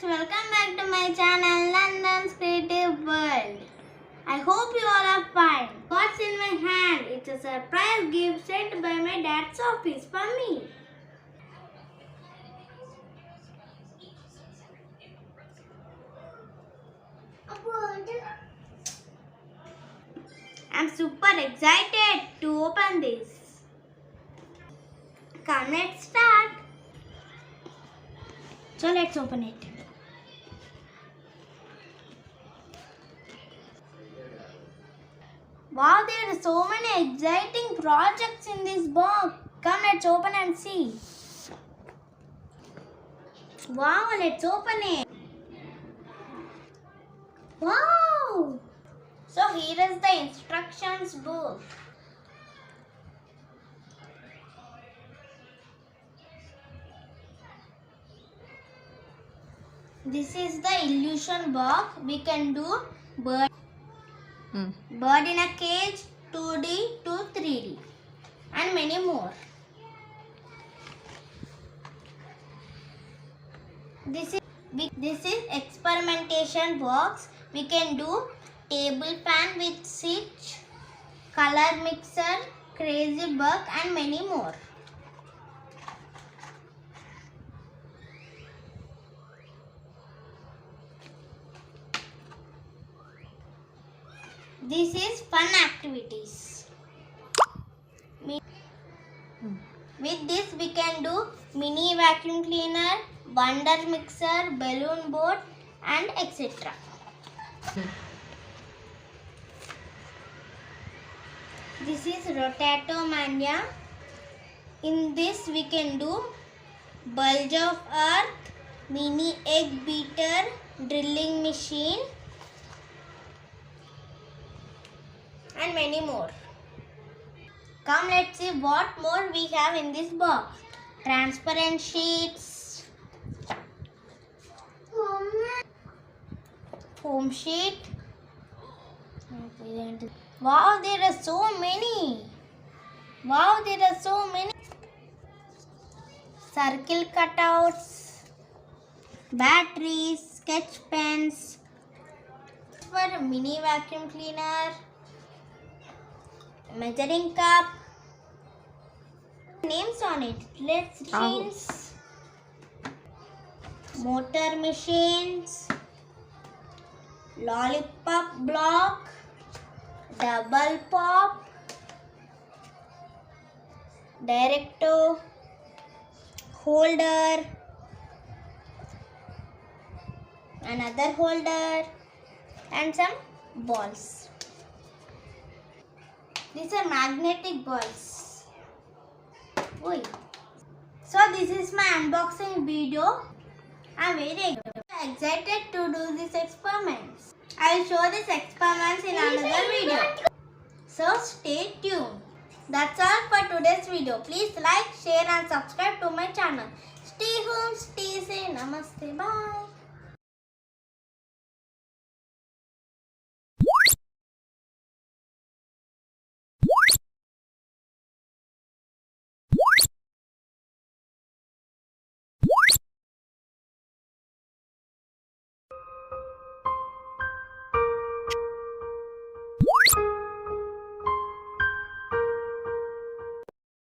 friends, welcome back to my channel London's Creative World. I hope you all are fine. What's in my hand? It's a surprise gift sent by my dad's office for me. I'm super excited to open this. Come, let's start. So let's open it. Wow, there are so many exciting projects in this box. Come, let's open and see. Wow, let's open it. Wow! So here is the instructions book. This is the illusion box. We can do bird in a cage, 2D to 3D and many more. This is experimentation box. We can do table fan with switch, color mixer, crazy bug and many more. This is fun activities. With this we can do mini vacuum cleaner, wonder mixer, balloon boat and etc. This is Rotato Mania. In this we can do bulge of earth, mini egg beater, drilling machine and many more. Come, let's see what more we have in this box. Transparent sheets, foam sheet. Wow, there are so many. Wow, there are so many. Circle cutouts, batteries, sketch pens, for mini vacuum cleaner, measuring cup, names on it. Let's change. Motor machines, lollipop block, double pop, directo, holder, another holder and some balls. These are magnetic balls. Oi. So this is my unboxing video. I am very excited to do these experiments. I will show these experiments in another video. So stay tuned. That's all for today's video. Please like, share and subscribe to my channel. Stay home, stay safe. Namaste. Bye.